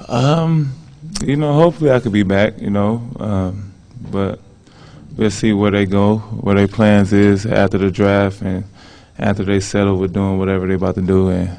Hopefully I could be back, but we'll see where they go, where their plans is after the draft and after they settle with doing whatever they're about to do, and,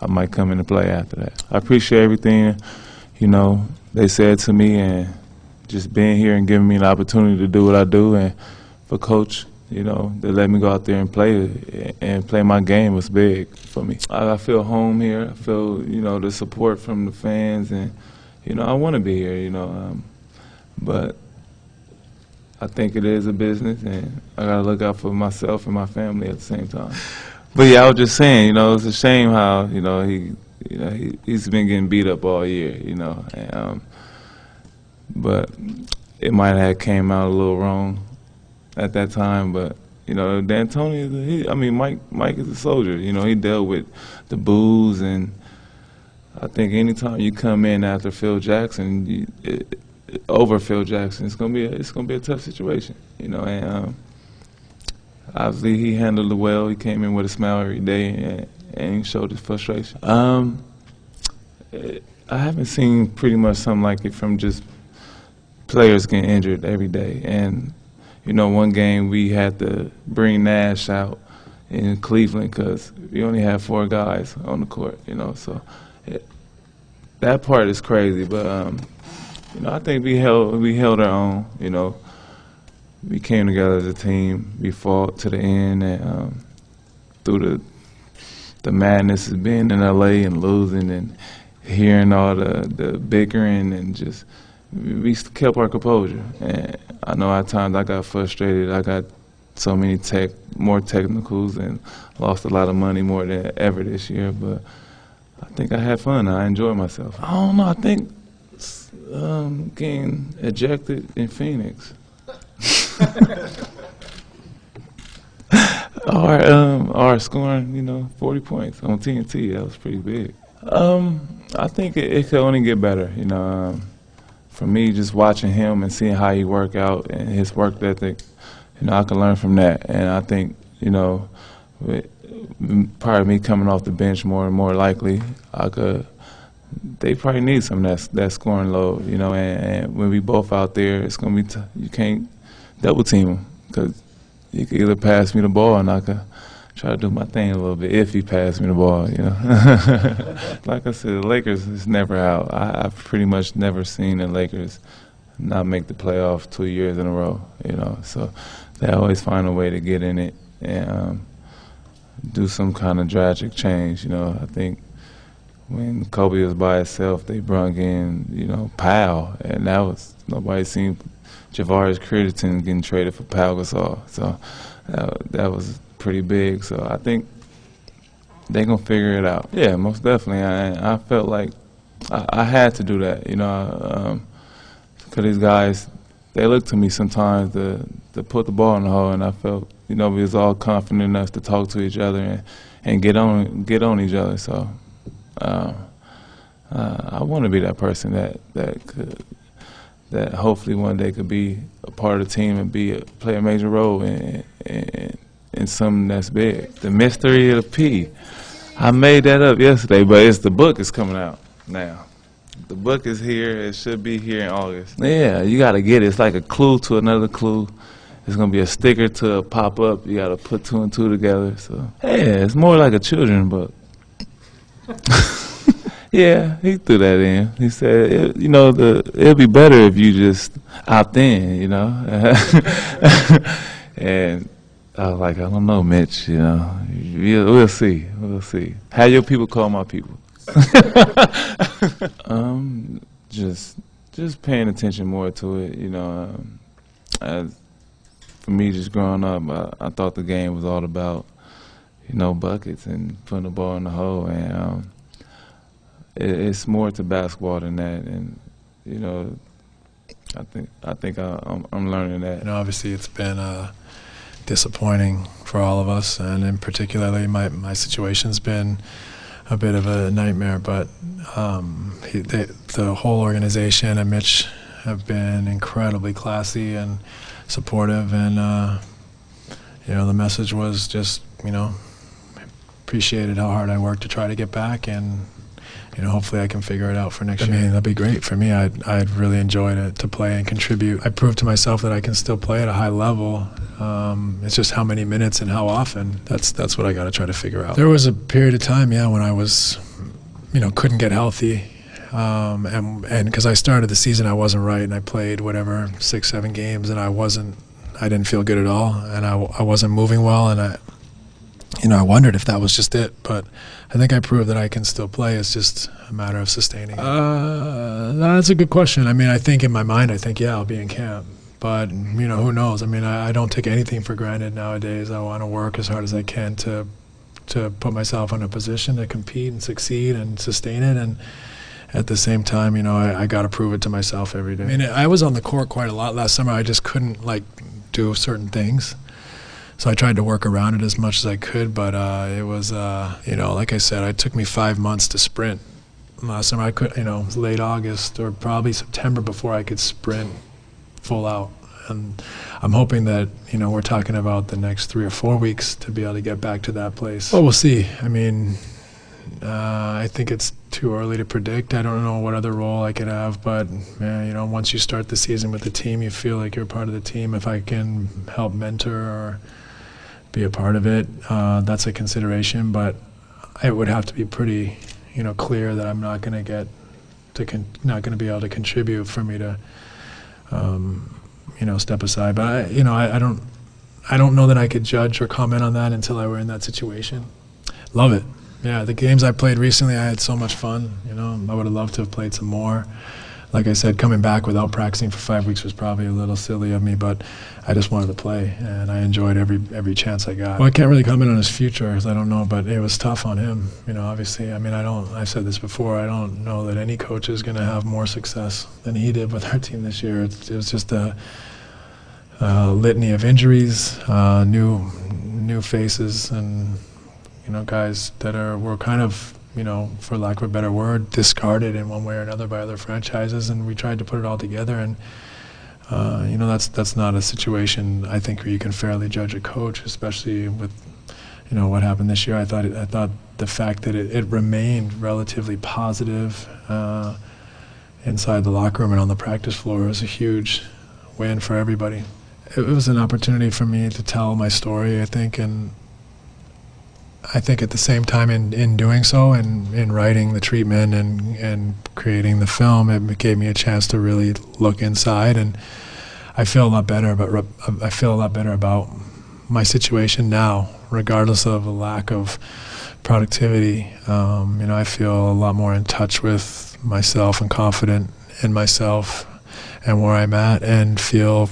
I might come into play after that. I appreciate everything, they said to me, and just being here and giving me an opportunity to do what I do, and for Coach, to let me go out there and play my game was big for me. I feel home here. I feel, the support from the fans, and, I want to be here, but I think it is a business, and I got to look out for myself and my family at the same time. But yeah, I was just saying, it's a shame how, he's been getting beat up all year, and, but it might have came out a little wrong at that time. But D'Antoni, Mike is a soldier. He dealt with the boos, and I think anytime you come in after Phil Jackson, over Phil Jackson, it's gonna be a tough situation. And obviously he handled it well. He came in with a smile every day, and he showed his frustration. I haven't seen pretty much something like it from just players getting injured every day. And one game we had to bring Nash out in Cleveland because we only had 4 guys on the court. So that part is crazy. But I think we held our own. We came together as a team. We fought to the end, and through the madness of being in LA and losing and hearing all the bickering, and just we kept our composure. And I know at times I got frustrated. I got so many more technicals, and lost a lot of money more than ever this year. But I think I had fun. I enjoyed myself. I don't know. I think getting ejected in Phoenix. Or scoring, 40 points on TNT. That was pretty big. I think it could only get better. For me, just watching him and seeing how he work out and his work ethic, I can learn from that. And I think, probably me coming off the bench more and more likely, they probably need some of that scoring load, and when we both out there, it's going to be you can't double team him, because he could either pass me the ball and I could try to do my thing a little bit if he passed me the ball, Like I said, the Lakers is never out. I've pretty much never seen the Lakers not make the playoff 2 years in a row, So they always find a way to get in it and do some kind of tragic change, I think when Kobe was by himself, they brought in, Powell, and that was, nobody seen Javaris Critterton getting traded for Pau Gasol. So that was pretty big. So I think they're going to figure it out. Yeah, most definitely. I felt like I had to do that, because these guys, they look to me sometimes to put the ball in the hole, and I felt, we was all confident enough to talk to each other and get on each other. So I want to be that person that hopefully one day could be a part of the team and play a major role in something that's big. The mystery of the P. I made that up yesterday, but the book is coming out now. The book is here. It should be here in August. Yeah, you got to get it. It's like a clue to another clue. It's going to be a sticker to a pop-up. You got to put 2 and 2 together. So yeah, it's more like a children's book. Yeah, he threw that in. He said, it'll be better if you just opt in, And I was like, I don't know, Mitch, we'll see. We'll see. How your people call my people? Just paying attention more to it, as for me, just growing up, I thought the game was all about, buckets and putting the ball in the hole, and it's more to basketball than that, and I think I'm learning that. Obviously, it's been disappointing for all of us, and in particularly my situation's been a bit of a nightmare. But the whole organization and Mitch have been incredibly classy and supportive, and the message was just appreciated how hard I worked to try to get back, and hopefully I can figure it out for next year. I mean, that'd be great for me. I'd really enjoy to play and contribute. I proved to myself that I can still play at a high level. It's just how many minutes and how often. That's what I got to try to figure out. There was a period of time, when I was, couldn't get healthy. And because I started the season, I wasn't right, and I played 6-7 games, and I didn't feel good at all, and I wasn't moving well, and I wondered if that was just it. But I think I proved that I can still play. It's just a matter of sustaining it. That's a good question. I mean, I think in my mind, I'll be in camp. But, who knows? I mean, I don't take anything for granted nowadays. I want to work as hard as I can to put myself in a position to compete and succeed and sustain it. And at the same time, I got to prove it to myself every day. I mean, I was on the court quite a lot last summer. I just couldn't, do certain things. So I tried to work around it as much as I could, but it was, like I said, it took me 5 months to sprint. Last summer, I could, it was late August or probably September before I could sprint full out. And I'm hoping that, we're talking about the next 3 or 4 weeks to be able to get back to that place. Well, we'll see. I mean, I think it's too early to predict. I don't know what other role I could have, but once you start the season with the team, you feel like you're part of the team. If I can help mentor or be a part of it, that's a consideration. But it would have to be pretty, clear that I'm not going to be able to contribute for me to, step aside. But I don't know that I could judge or comment on that until I were in that situation. Love it. Yeah, the games I played recently, I had so much fun. I would have loved to have played some more. Like I said, coming back without practicing for 5 weeks was probably a little silly of me, but I just wanted to play, and I enjoyed every chance I got. Well, I can't really comment on his future because I don't know, but it was tough on him. Obviously, I mean, I've said this before, I don't know that any coach is going to have more success than he did with our team this year. It was just a litany of injuries, new faces, and guys that were kind of, for lack of a better word, discarded in one way or another by other franchises, and we tried to put it all together. And that's not a situation I think where you can fairly judge a coach, especially with what happened this year. I thought the fact that it remained relatively positive inside the locker room and on the practice floor was a huge win for everybody. It was an opportunity for me to tell my story, I think, and I think at the same time in doing so and in writing the treatment and creating the film, it gave me a chance to really look inside, and I feel a lot better about my situation now, regardless of a lack of productivity. I feel a lot more in touch with myself and confident in myself and where I'm at, and feel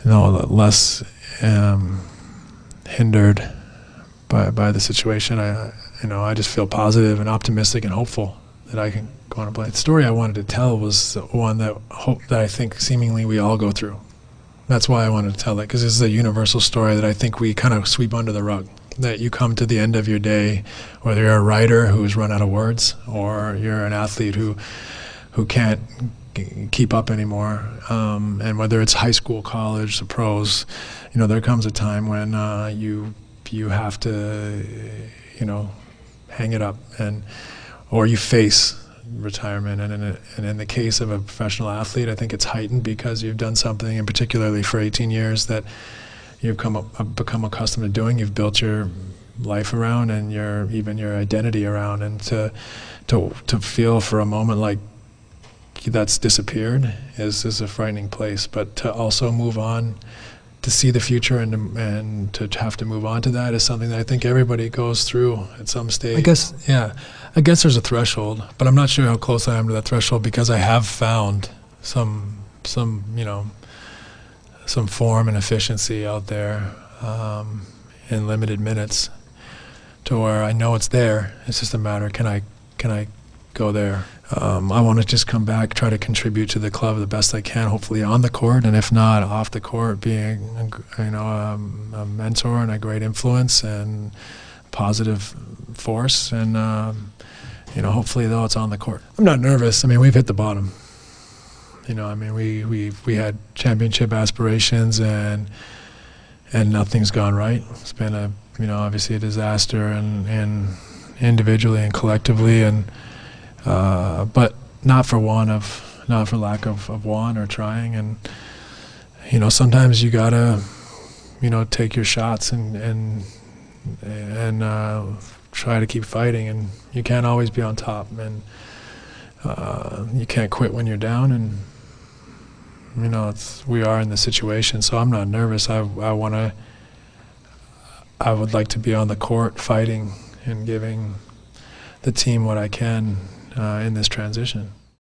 less hindered by the situation. I just feel positive and optimistic and hopeful that I can go on and play. The story I wanted to tell was one that I think seemingly we all go through. That's why I wanted to tell it, because this is a universal story that I think we kind of sweep under the rug. That you come to the end of your day, whether you're a writer who's run out of words or you're an athlete who can't keep up anymore, and whether it's high school, college, the pros, there comes a time when you have to, hang it up, or you face retirement. And in the case of a professional athlete, I think it's heightened because you've done something, and particularly for 18 years, that you've become accustomed to doing. You've built your life around, and even your identity around, and to feel for a moment like that's disappeared is a frightening place. But to also move on, to see the future and to have to move on to that is something that I think everybody goes through at some stage. I guess there's a threshold, but I'm not sure how close I am to that threshold, because I have found some form and efficiency out there in limited minutes, to where I know it's there. It's just a matter, can I go there? I want to just come back, try to contribute to the club the best I can, hopefully on the court, and if not, off the court, being a mentor and a great influence and positive force, and hopefully though it's on the court. I'm not nervous. I mean, we've hit the bottom. We had championship aspirations, and nothing's gone right. It's been obviously a disaster, and individually and collectively, and but not for lack of want or trying. And sometimes you gotta take your shots and try to keep fighting, and you can't always be on top, and you can't quit when you're down, and we are in the situation. So I'm not nervous. I would like to be on the court fighting and giving the team what I can in this transition.